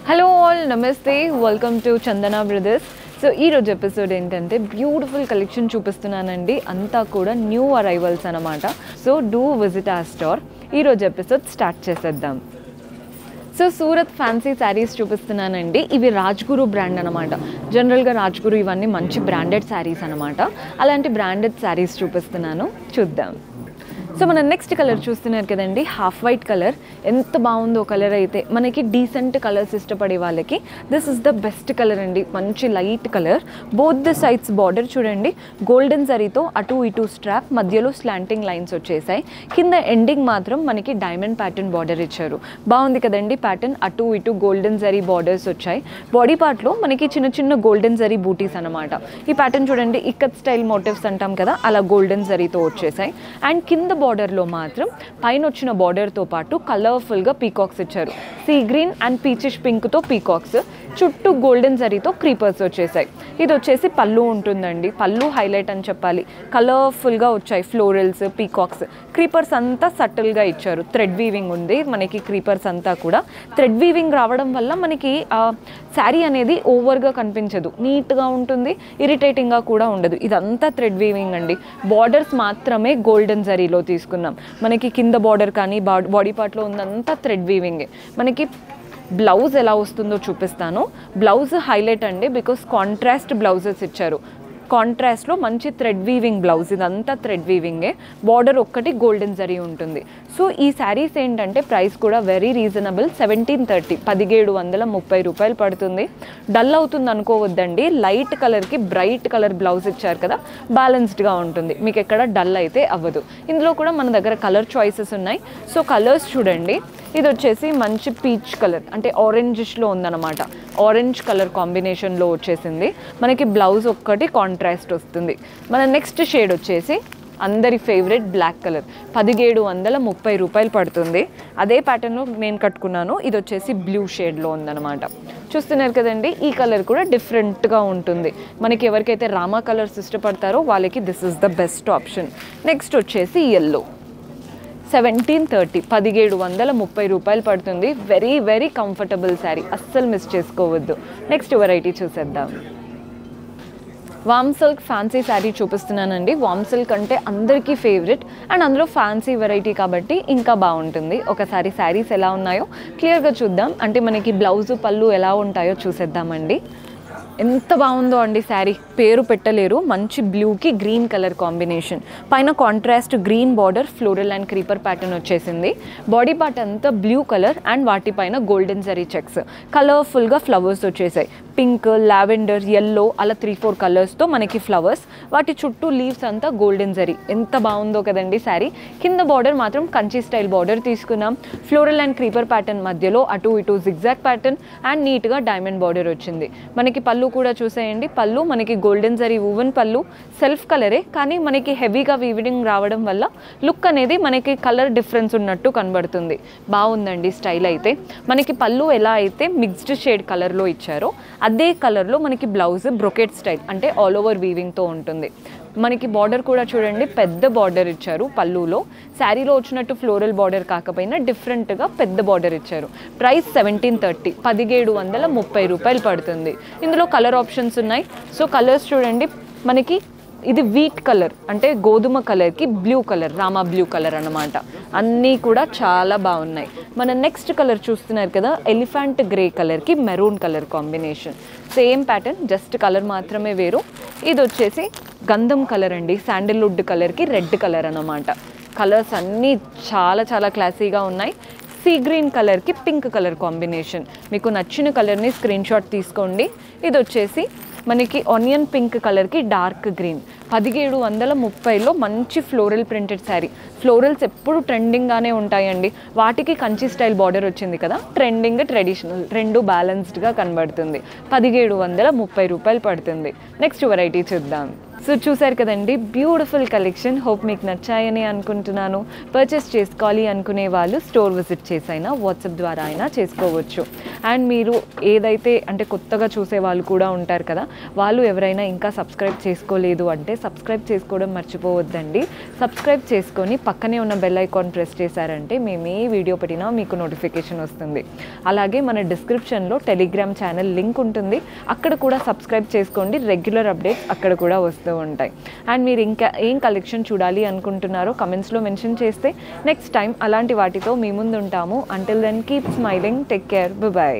Hello all నమస్తే welcome to Chandana brothers. So ఈరోజు episode ఏంటంటే బ్యూటిఫుల్ కలెక్షన్ చూపిస్తున్నానండి. అంతా కూడా న్యూ అరైవల్స్ అనమాట. సో డూ విజిట్ ఆ స్టోర్. ఈరోజు ఎపిసోడ్ స్టార్ట్ చేసేద్దాం. సో సూరత్ ఫ్యాన్సీ శారీస్ చూపిస్తున్నానండి. ఇవి రాజ్గురు బ్రాండ్ అనమాట. జనరల్గా రాజ్గురు ఇవన్నీ మంచి బ్రాండెడ్ శారీస్ అనమాట. అలాంటి బ్రాండెడ్ శారీస్ చూపిస్తున్నాను, చూద్దాం. సో మన నెక్స్ట్ కలర్ చూస్తున్నారు కదండి, హాఫ్ వైట్ కలర్. ఎంత బాగుందో కలర్ అయితే. మనకి డీసెంట్ కలర్స్ ఇష్టపడే వాళ్ళకి this is the best colour అండి. మంచి light colour. Both the sides border చూడండి, గోల్డెన్ జరీతో అటు ఇటు స్ట్రాప్, మధ్యలో స్లాంటింగ్ లైన్స్ వచ్చేసాయి. కింద ఎండింగ్ మాత్రం మనకి డైమండ్ ప్యాటర్న్ బార్డర్ ఇచ్చారు. బాగుంది కదండి ప్యాటర్న్. అటు ఇటు గోల్డెన్ జరీ బార్డర్స్ వచ్చాయి. బాడీ పార్ట్లో మనకి చిన్న చిన్న గోల్డెన్ జరీ బూటీస్ అనమాట. ఈ ప్యాటర్న్ చూడండి, ఇక్కత్ స్టైల్ మోటివ్స్ అంటాం కదా, అలా గోల్డెన్ జరీతో వచ్చేసాయి. అండ్ కింద బార్డర్లో మాత్రం పైన వచ్చిన బార్డర్తో పాటు కలర్ఫుల్గా పీకాక్స్ ఇచ్చారు. సీ గ్రీన్ అండ్ పీచిష్ పింక్తో పీకాక్స్, చుట్టూ గోల్డెన్ జరీతో క్రీపర్స్ వచ్చేసాయి. ఇది వచ్చేసి పళ్ళు ఉంటుందండి. పళ్ళు హైలైట్ అని చెప్పాలి. కలర్ఫుల్గా వచ్చాయి ఫ్లోరల్స్, పీకాక్స్. క్రీపర్స్ అంతా సటిల్గా ఇచ్చారు. థ్రెడ్ వీవింగ్ ఉంది మనకి. క్రీపర్స్ అంతా కూడా థ్రెడ్ వీవింగ్ రావడం వల్ల మనకి శారీ అనేది ఓవర్గా కనిపించదు, నీట్గా ఉంటుంది, ఇరిటేటింగ్గా కూడా ఉండదు. ఇదంతా థ్రెడ్ వీవింగ్ అండి. బార్డర్స్ మాత్రమే గోల్డెన్ జరీలో తీసుకున్నాం. మనకి కింద బార్డర్ కానీ బాడీ పార్ట్లో ఉందంతా థ్రెడ్ వీవింగే. మనకి బ్లౌజ్ ఎలా వస్తుందో చూపిస్తాను. బ్లౌజ్ హైలైట్ అండి, బికాస్ కాంట్రాస్ట్ బ్లౌజెస్ ఇచ్చారు. కాంట్రాస్ట్లో మంచి థ్రెడ్ వీవింగ్ బ్లౌజ్. ఇదంతా థ్రెడ్ వీవింగే. బార్డర్ ఒక్కటి గోల్డెన్ జరీ ఉంటుంది. సో ఈ శారీస్ ఏంటంటే ప్రైస్ కూడా వెరీ రీజనబుల్. 1730, 1730 రూపాయలు పడుతుంది. డల్ అవుతుంది అనుకోవద్దండి. లైట్ కలర్కి బ్రైట్ కలర్ బ్లౌజ్ ఇచ్చారు కదా, బ్యాలెన్స్డ్గా ఉంటుంది, మీకు ఎక్కడ డల్ అయితే అవ్వదు. ఇందులో కూడా మన దగ్గర కలర్ చాయిసెస్ ఉన్నాయి. సో కలర్స్ చూడండి. ఇది వచ్చేసి మంచి పీచ్ కలర్, అంటే ఆరెంజిష్లో ఉందన్నమాట. ఆరెంజ్ కలర్ కాంబినేషన్లో వచ్చేసింది. మనకి బ్లౌజ్ ఒక్కటి కాంట్రాస్ట్ వస్తుంది. మన నెక్స్ట్ షేడ్ వచ్చేసి అందరి ఫేవరెట్ బ్లాక్ కలర్. 1730 రూపాయలు పడుతుంది. అదే ప్యాటర్న్లో నేను కట్టుకున్నాను. ఇది వచ్చేసి బ్లూ షేడ్లో ఉందన్నమాట. చూస్తున్నారు కదండి, ఈ కలర్ కూడా డిఫరెంట్గా ఉంటుంది. మనకి ఎవరికైతే రామా కలర్స్ ఇష్టపడతారో వాళ్ళకి this is the best option. Next వచ్చేసి ఎల్లో. 1730, 1730 రూపాయలు పడుతుంది. వెరీ వెరీ కంఫర్టబుల్ శారీ, అస్సలు మిస్ చేసుకోవద్దు. నెక్స్ట్ వెరైటీ చూసేద్దాం. వామ్ సిల్క్ ఫ్యాన్సీ శారీ చూపిస్తున్నానండి. వామ్ సిల్క్ అంటే అందరికీ ఫేవరెట్, అండ్ అందులో ఫ్యాన్సీ వెరైటీ కాబట్టి ఇంకా బాగుంటుంది. ఒకసారి శారీస్ ఎలా ఉన్నాయో క్లియర్గా చూద్దాం. అంటే మనకి బ్లౌజు పళ్ళు ఎలా ఉంటాయో చూసేద్దామండి. ఎంత బాగుందో అండి శారీ, పేరు పెట్టలేరు. మంచి బ్లూకి గ్రీన్ కలర్ కాంబినేషన్. పైన contrast green border, floral and creeper pattern వచ్చేసింది. బాడీ పార్ట్ అంతా బ్లూ కలర్ అండ్ వాటిపైన గోల్డెన్ జరీ చెక్స్. కలర్ఫుల్గా ఫ్లవర్స్ వచ్చేసాయి. పింక్, లావెండర్, ఎల్లో అలా 3-4 కలర్స్తో మనకి ఫ్లవర్స్. వాటి చుట్టూ లీవ్స్ అంతా గోల్డెన్ జరీ. ఎంత బాగుందో కదండి శారీ. కింద బార్డర్ మాత్రం కంచి స్టైల్ బార్డర్ తీసుకున్నాం. ఫ్లోరల్ అండ్ క్రీపర్ ప్యాటర్న్ మధ్యలో అటు ఇటు జిగ్జాగ్ ప్యాటర్న్ అండ్ నీట్గా డైమండ్ బార్డర్ వచ్చింది. మనకి పళ్ళు కూడా చూసేయండి. పళ్ళు మనకి గోల్డెన్ జరీ వువెన్ పళ్ళు. సెల్ఫ్ కలరే కానీ మనకి హెవీగా వీవింగ్ రావడం వల్ల లుక్ అనేది మనకి కలర్ డిఫరెన్స్ ఉన్నట్టు కనబడుతుంది. బాగుందండి స్టైల్ అయితే. మనకి పళ్ళు ఎలా అయితే మిక్స్డ్ షేడ్ కలర్లో ఇచ్చారో అదే కలర్లో మనకి బ్లౌజ్ బ్రొకెట్ స్టైల్, అంటే ఆల్ ఓవర్ వీవింగ్తో ఉంటుంది. మనకి బార్డర్ కూడా చూడండి, పెద్ద బార్డర్ ఇచ్చారు పళ్ళులో. శారీలో వచ్చినట్టు ఫ్లోరల్ బార్డర్ కాకపోయినా డిఫరెంట్గా పెద్ద బార్డర్ ఇచ్చారు. ప్రైస్ 1730, 1730 రూపాయలు పడుతుంది. ఇందులో కలర్ ఆప్షన్స్ ఉన్నాయి. సో కలర్స్ చూడండి. మనకి ఇది వీట్ కలర్, అంటే గోధుమ కలర్కి blue colour, Rama blue colour అన్నమాట. అన్నీ కూడా చాలా బాగున్నాయి. మన నెక్స్ట్ కలర్ చూస్తున్నారు కదా, ఎలిఫెంట్ గ్రే కలర్కి maroon colour combination. Same pattern, just colour మాత్రమే వేరు. ఇది వచ్చేసి గంధం కలర్ అండి. శాండిల్వుడ్ కలర్కి రెడ్ కలర్ అన్నమాట. కలర్స్ అన్నీ చాలా చాలా క్లాసీగా ఉన్నాయి. సీ గ్రీన్ కలర్కి పింక్ కలర్ కాంబినేషన్. మీకు నచ్చిన కలర్ని స్క్రీన్ షాట్ తీసుకోండి. ఇది వచ్చేసి మనకి ఆనియన్ పింక్ కలర్కి డార్క్ గ్రీన్. 1730లో మంచి ఫ్లోరల్ ప్రింటెడ్ శారీ. ఫ్లోరల్స్ ఎప్పుడు ట్రెండింగ్గానే ఉంటాయండి. వాటికి కంచి స్టైల్ బార్డర్ వచ్చింది కదా, ట్రెండింగ్ ట్రెడిషనల్ రెండు బ్యాలెన్స్డ్గా కనబడుతుంది. 1730 రూపాయలు పడుతుంది. నెక్స్ట్ వెరైటీ చూద్దాం. సో చూసారు కదండి, బ్యూటిఫుల్ కలెక్షన్. హోప్ మీకు నచ్చాయని అనుకుంటున్నాను. పర్చేస్ చేసుకోవాలి అనుకునే వాళ్ళు స్టోర్ విజిట్ చేసైనా వాట్సాప్ ద్వారా అయినా చేసుకోవచ్చు. అండ్ మీరు ఏదైతే అంటే కొత్తగా చూసే వాళ్ళు కూడా ఉంటారు కదా, వాళ్ళు ఎవరైనా ఇంకా సబ్స్క్రైబ్ చేసుకోలేదు అంటే సబ్స్క్రైబ్ చేసుకోవడం మర్చిపోవద్దండి. సబ్స్క్రైబ్ చేసుకొని పక్కనే ఉన్న బెల్ ఐకాన్ ప్రెస్ చేశారంటే మేము ఏ వీడియో పెట్టినా మీకు నోటిఫికేషన్ వస్తుంది. అలాగే మన డిస్క్రిప్షన్లో టెలిగ్రామ్ ఛానల్ లింక్ ఉంటుంది, అక్కడ కూడా సబ్స్క్రైబ్ చేసుకోండి. రెగ్యులర్ అప్డేట్స్ అక్కడ కూడా వస్తూ ఉంటాయి. అండ్ మీరు ఇంకా ఏం కలెక్షన్ చూడాలి అనుకుంటున్నారో కమెంట్స్లో మెన్షన్ చేస్తే నెక్స్ట్ టైం అలాంటి వాటితో మీ ముందు ఉంటాము. Until then keep smiling, take care, by.